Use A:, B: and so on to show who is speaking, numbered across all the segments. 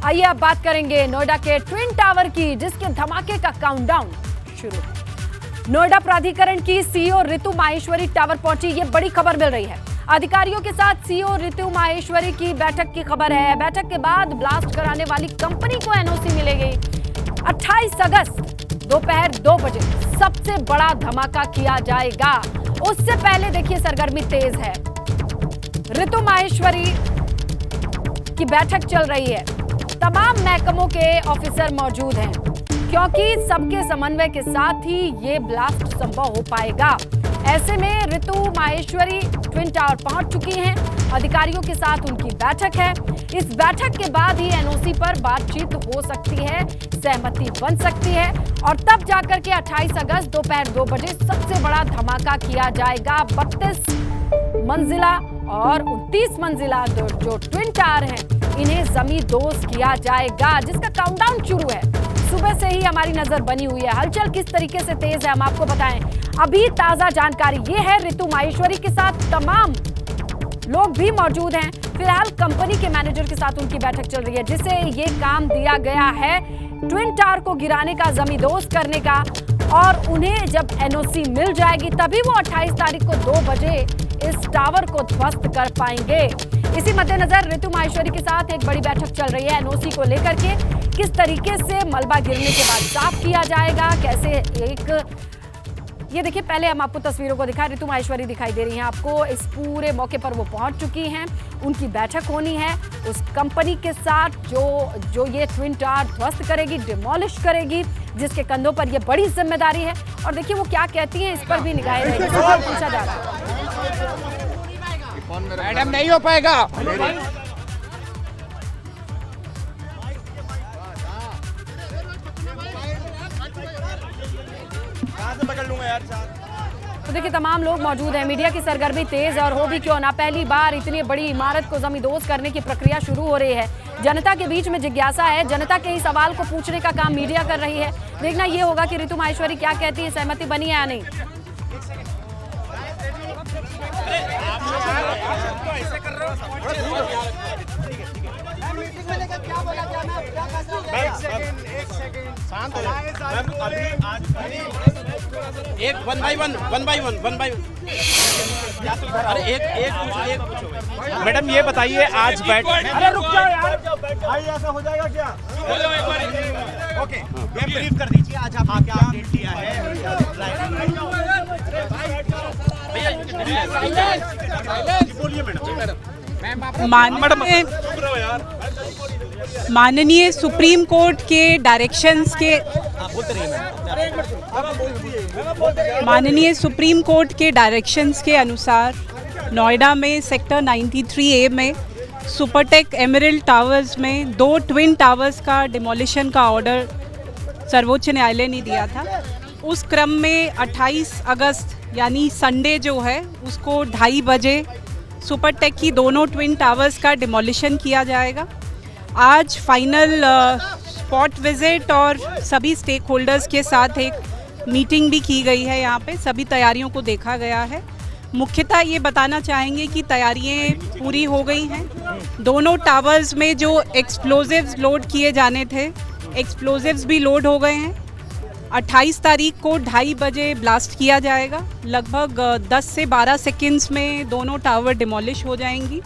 A: आइए अब बात करेंगे नोएडा के ट्विन टावर की, जिसके धमाके का काउंटडाउन शुरू है। नोएडा प्राधिकरण की सीईओ रितु माहेश्वरी टावर पहुंची, ये बड़ी खबर मिल रही है। अधिकारियों के साथ सीईओ रितु माहेश्वरी की बैठक की खबर है। बैठक के बाद ब्लास्ट कराने वाली कंपनी को एनओसी मिलेगी। 28 अगस्त दोपहर 2 बजे सबसे बड़ा धमाका किया जाएगा। उससे पहले देखिए सरगर्मी तेज है। रितु माहेश्वरी की बैठक चल रही है। तमाम महकमों के ऑफिसर मौजूद हैं, क्योंकि सबके समन्वय के साथ ही ये ब्लास्ट संभव हो पाएगा। ऐसे में रितु माहेश्वरी ट्विन टावर पहुंच चुकी हैं। अधिकारियों के साथ उनकी बैठक है। इस बैठक के बाद ही एनओसी पर बातचीत हो सकती है, सहमति बन सकती है और तब जाकर के 28 अगस्त दोपहर 2 बजे सबसे बड़ा धमाका किया जाएगा। 32 मंजिला और 29 मंजिला जो ट्विन टावर हैं, इन्हें जमींदोज किया जाएगा, जिसका काउंटडाउन शुरू है। सुबह से ही हमारी नजर बनी हुई है। हलचल किस तरीके से तेज है हम आपको बताएं। अभी ताजा जानकारी ये है, रितु माहेश्वरी के साथ तमाम लोग भी मौजूद हैं। फिलहाल कंपनी के मैनेजर के साथ उनकी बैठक चल रही है, जिसे ये काम दिया गया है ट्विन टावर को गिराने का, जमींदोज करने का। और उन्हें जब एनओसी मिल जाएगी तभी वो 28 तारीख को 2 बजे इस टावर को ध्वस्त कर पाएंगे। इसी मद्देनजर रितु माहेश्वरी के साथ एक बड़ी बैठक चल रही है एनओसी को लेकर के। किस तरीके से मलबा गिरने के बाद साफ किया जाएगा, कैसे ये देखिए, पहले हम आपको तस्वीरों को दिखाएं। रितु माहेश्वरी दिखाई दे रही हैं आपको। इस पूरे मौके पर वो पहुंच चुकी हैं। उनकी बैठक होनी है उस कंपनी के साथ जो ये ट्विन टावर ध्वस्त करेगी, डिमोलिश करेगी, जिसके कंधों पर ये बड़ी जिम्मेदारी है। और देखिए वो क्या कहती हैं, इस पर भी निगाहें रहेंगी। पूछा जा रहा है
B: मैडम नहीं हो पाएगा। पकड़ लूंगा यार।
A: तो देखिए तमाम लोग मौजूद हैं। मीडिया की सरगर्मी तेज और हो भी क्यों ना, पहली बार इतनी बड़ी इमारत को जमींदोज करने की प्रक्रिया शुरू हो रही है। जनता के बीच में जिज्ञासा है, जनता के ही सवाल को पूछने का काम मीडिया कर रही है। देखना ये होगा कि रितु माहेश्वरी क्या कहती है, सहमति बनी है या नहीं।
B: एक वन बाई वन अरे एक पूछो। मैडम ये बताइए, आज बैठ, अरे रुक जाओ यार, भाई ऐसा हो जाएगा क्या? ओके, ये ब्रीफ कर दीजिए। आज आप क्या अपडेट दिया है? बोलिए मैडम।
C: माननीय सुप्रीम कोर्ट के डायरेक्शंस के अनुसार नोएडा में सेक्टर 93A में सुपरटेक एमरल्ड टावर्स में 2 ट्विन टावर्स का डिमोलिशन का ऑर्डर सर्वोच्च न्यायालय ने दिया था। उस क्रम में 28 अगस्त यानी संडे जो है उसको 2:30 बजे सुपरटेक की दोनों ट्विन टावर्स का डिमोलिशन किया जाएगा। आज फाइनल स्पॉट विजिट और सभी स्टेक होल्डर्स के साथ एक मीटिंग भी की गई है। यहाँ पे सभी तैयारियों को देखा गया है। मुख्यतः ये बताना चाहेंगे कि तैयारियाँ पूरी हो गई हैं। दोनों टावर्स में जो एक्सप्लोजिव्स लोड किए जाने थे, एक्सप्लोजिव्स भी लोड हो गए हैं। 28 तारीख को 2:30 बजे ब्लास्ट किया जाएगा। लगभग 10 से 12 सेकेंड्स में दोनों टावर डिमोलिश हो जाएंगी।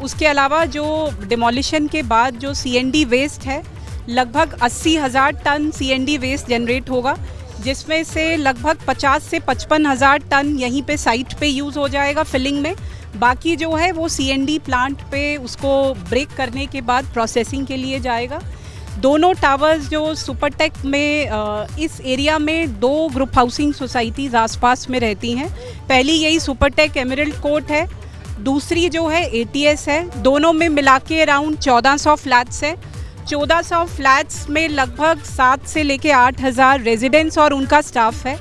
C: उसके अलावा जो डिमोलिशन के बाद जो CND वेस्ट है, लगभग 80,000 टन CND वेस्ट जनरेट होगा, जिसमें से लगभग 50 से 55,000 टन यहीं पे साइट पे यूज़ हो जाएगा फिलिंग में। बाकी जो है वो CND प्लांट पे उसको ब्रेक करने के बाद प्रोसेसिंग के लिए जाएगा। दोनों टावर्स जो सुपरटेक में इस एरिया में 2 ग्रुप हाउसिंग सोसाइटीज़ आसपास में रहती हैं। पहली यही सुपरटेक एमरल्ड कोर्ट है, दूसरी जो है ATS है। दोनों में मिला के अराउंड 1400 फ्लैट्स है। 1400 फ्लैट्स में लगभग 7 से लेके 8,000 रेजिडेंट्स और उनका स्टाफ है।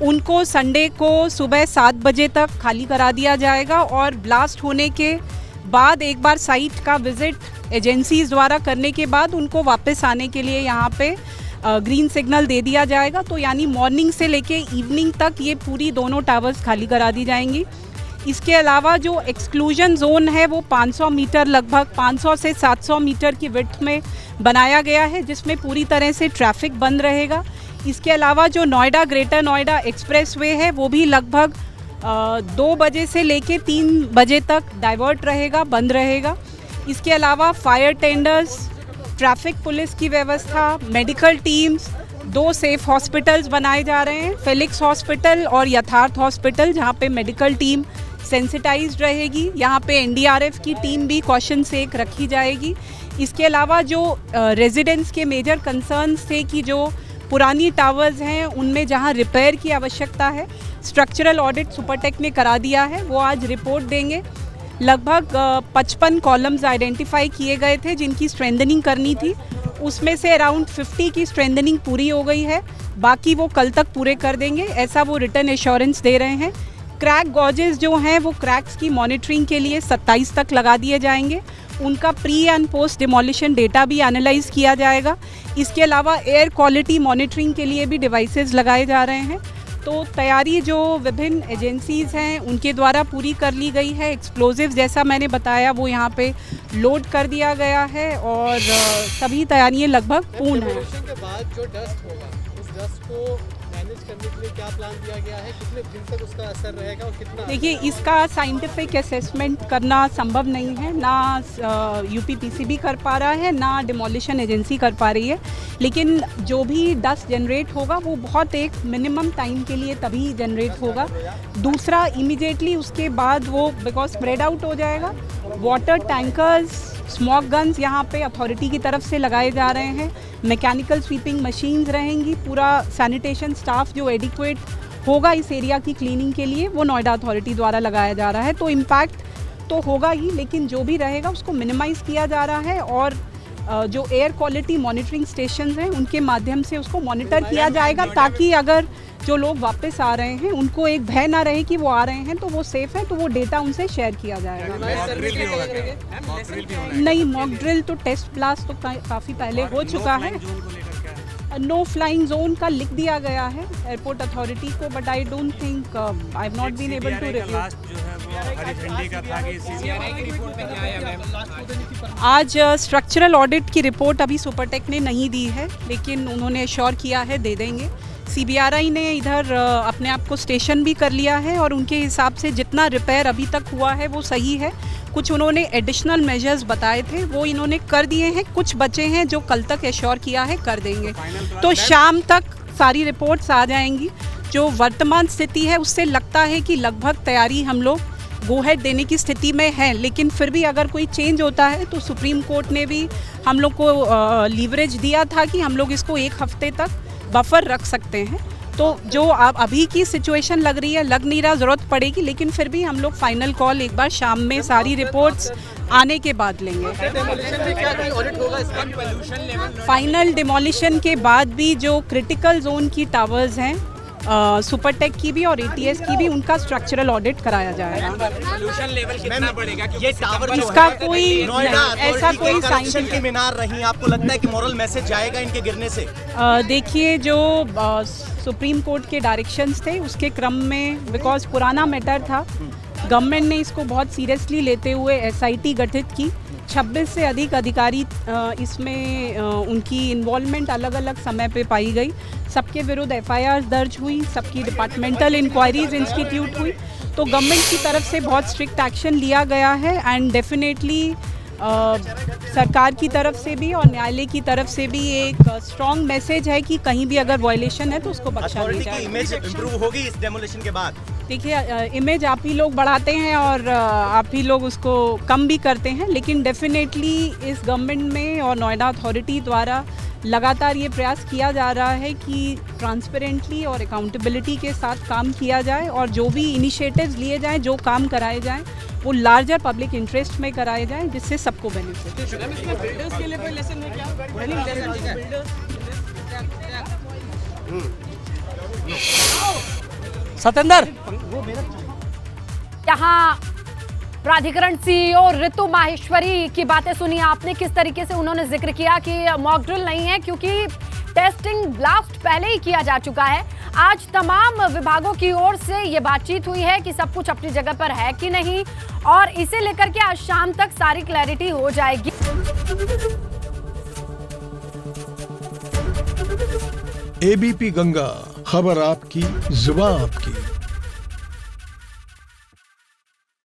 C: उनको संडे को सुबह 7 बजे तक खाली करा दिया जाएगा और ब्लास्ट होने के बाद एक बार साइट का विजिट एजेंसीज द्वारा करने के बाद उनको वापस आने के लिए यहाँ पे ग्रीन सिग्नल दे दिया जाएगा। तो यानी मॉर्निंग से लेके इवनिंग तक ये पूरी दोनों टावर्स खाली करा दी जाएंगी। इसके अलावा जो एक्सक्लूजन जोन है वो 500 मीटर, लगभग 500 से 700 मीटर की विड्थ में बनाया गया है, जिसमें पूरी तरह से ट्रैफिक बंद रहेगा। इसके अलावा जो नोएडा ग्रेटर नोएडा एक्सप्रेसवे है वो भी लगभग 2 बजे से लेके 3 बजे तक डाइवर्ट रहेगा, बंद रहेगा। इसके अलावा फायर टेंडर्स, ट्रैफिक पुलिस की व्यवस्था, मेडिकल टीम्स, 2 सेफ हॉस्पिटल्स बनाए जा रहे हैं, फेलिक्स हॉस्पिटल और यथार्थ हॉस्पिटल, जहाँ पे मेडिकल टीम सेंसिटाइज्ड रहेगी। यहाँ पे एनडीआरएफ की टीम भी कॉशन से एक रखी जाएगी। इसके अलावा जो रेजिडेंट्स के मेजर कंसर्न्स थे कि जो पुरानी टावर्स हैं उनमें जहाँ रिपेयर की आवश्यकता है, स्ट्रक्चरल ऑडिट सुपरटेक ने करा दिया है, वो आज रिपोर्ट देंगे। लगभग 55 कॉलम्स आइडेंटिफाई किए गए थे जिनकी स्ट्रेंथनिंग करनी थी, उसमें से अराउंड 50 की स्ट्रेंथनिंग पूरी हो गई है, बाकी वो कल तक पूरे कर देंगे, ऐसा वो रिटर्न एश्योरेंस दे रहे हैं। क्रैक गॉजेस जो हैं वो क्रैक्स की मॉनिटरिंग के लिए 27 तक लगा दिए जाएंगे, उनका pre and post demolition data भी एनालाइज किया जाएगा। इसके अलावा एयर क्वालिटी मॉनिटरिंग के लिए भी डिवाइसेस लगाए जा रहे हैं। तो तैयारी जो विभिन्न एजेंसीज़ हैं उनके द्वारा पूरी कर ली गई है। एक्सप्लोजिव्स जैसा मैंने बताया वो यहाँ पे लोड कर दिया गया है और सभी तैयारियाँ लगभग पूर्ण हैं।
D: के बाद जो डस्ट होगा उस डस्ट को मैनेज करने के लिए क्या प्लान दिया गया है, कितने दिन तक उसका असर रहेगा और कितना?
C: देखिए, इसका साइंटिफिक असेसमेंट करना संभव नहीं है, ना यूपीपीसीबी कर पा रहा है, ना डिमोलिशन एजेंसी कर पा रही है, लेकिन जो भी डस्ट जनरेट होगा वो बहुत एक मिनिमम टाइम के लिए तभी जनरेट होगा। दूसरा, इमीडिएटली उसके बाद वो बिकॉज स्प्रेड आउट हो जाएगा। वाटर टैंकर्स, स्मोक गन्स यहाँ पे अथॉरिटी की तरफ से लगाए जा रहे हैं, मैकेनिकल स्वीपिंग मशीन्स रहेंगी, पूरा सैनिटेशन स्टाफ जो एडिक्वेट होगा इस एरिया की क्लीनिंग के लिए वो नोएडा अथॉरिटी द्वारा लगाया जा रहा है। तो इम्पैक्ट तो होगा ही, लेकिन जो भी रहेगा उसको मिनिमाइज़ किया जा रहा है और जो एयर क्वालिटी मॉनिटरिंग स्टेशंस हैं उनके माध्यम से उसको मॉनिटर किया जाएगा, ताकि अगर जो लोग वापस आ रहे हैं उनको एक भय ना रहे कि वो आ रहे हैं तो वो सेफ़ है, तो वो डेटा उनसे शेयर किया जाएगा। नहीं, मॉक ड्रिल तो टेस्ट ब्लास्ट तो काफ़ी पहले हो चुका है। नो फ्लाइंग जोन का लिख दिया गया है एयरपोर्ट अथॉरिटी को, but I don't think I have not been able to review. आज स्ट्रक्चरल ऑडिट की रिपोर्ट अभी सुपरटेक ने नहीं दी है, लेकिन उन्होंने एश्योर किया है दे देंगे। सीबीआरआई ने इधर अपने आप को स्टेशन भी कर लिया है और उनके हिसाब से जितना रिपेयर अभी तक हुआ है वो सही है। कुछ उन्होंने एडिशनल मेजर्स बताए थे वो इन्होंने कर दिए हैं, कुछ बचे हैं जो कल तक एश्योर किया है कर देंगे। तो शाम तक सारी रिपोर्ट्स आ जाएंगी। जो वर्तमान स्थिति है उससे लगता है कि लगभग तैयारी हम लोग गो हेड देने की स्थिति में है, लेकिन फिर भी अगर कोई चेंज होता है तो सुप्रीम कोर्ट ने भी हम लोग को लीवरेज दिया था कि हम लोग इसको 1 हफ्ते तक बफर रख सकते हैं। तो जो अब अभी की सिचुएशन लग रही है, लग नहीं रहा ज़रूरत पड़ेगी, लेकिन फिर भी हम लोग फाइनल कॉल एक बार शाम में सारी रिपोर्ट्स आने के बाद लेंगे। फाइनल डिमोलिशन के बाद भी जो क्रिटिकल जोन की टावर्स हैं सुपरटेक की भी और एटीएस की भी, उनका स्ट्रक्चरल ऑडिट कराया जाएगा।
B: पोल्यूशन लेवल कितना बढ़ेगा कि ये टावर
C: इसका कोई ऐसा कोई साइंटिफिक
E: की मीनार रही, आपको लगता है कि मॉरल मैसेज जाएगा इनके गिरने से?
C: देखिए, जो सुप्रीम कोर्ट के डायरेक्शंस थे उसके क्रम में, बिकॉज पुराना मैटर था, गवर्नमेंट ने इसको बहुत सीरियसली लेते हुए एसआईटी गठित की। 26 से अधिक अधिकारी इसमें उनकी इन्वॉल्वमेंट अलग अलग समय पे पाई गई। सबके विरुद्ध एफआईआर दर्ज हुई, सबकी डिपार्टमेंटल इंक्वायरीज इंस्टीट्यूट हुई। तो गवर्नमेंट की तरफ से बहुत स्ट्रिक्ट एक्शन लिया गया है एंड डेफिनेटली सरकार की तरफ से भी और न्यायालय की तरफ से भी एक स्ट्रॉन्ग मैसेज है कि कहीं भी अगर वायलेशन है तो उसको बख्शा नहीं जाएगा।
E: इमेज इंप्रूव होगी इस डेमोलिशन के बाद?
C: देखिए, इमेज आप ही लोग बढ़ाते हैं और आप ही लोग उसको कम भी करते हैं, लेकिन डेफिनेटली इस गवर्नमेंट में और नोएडा अथॉरिटी द्वारा लगातार ये प्रयास किया जा रहा है कि ट्रांसपेरेंटली और अकाउंटेबिलिटी के साथ काम किया जाए और जो भी इनिशिएटिव्स लिए जाएं, जो काम कराए जाएं, वो लार्जर पब्लिक इंटरेस्ट में कराए जाएं, जिससे सबको बेनिफिट।
D: सतेंद्र,
A: यहाँ प्राधिकरण सीईओ ऋतु माहेश्वरी की बातें सुनी आपने, किस तरीके से उन्होंने जिक्र किया कि मॉक ड्रिल नहीं है क्योंकि टेस्टिंग ब्लास्ट पहले ही किया जा चुका है। आज तमाम विभागों की ओर से ये बातचीत हुई है कि सब कुछ अपनी जगह पर है कि नहीं, और इसे लेकर के आज शाम तक सारी क्लैरिटी हो जाएगी।
F: एबीपी गंगा, खबर आपकी, जुबान आपकी।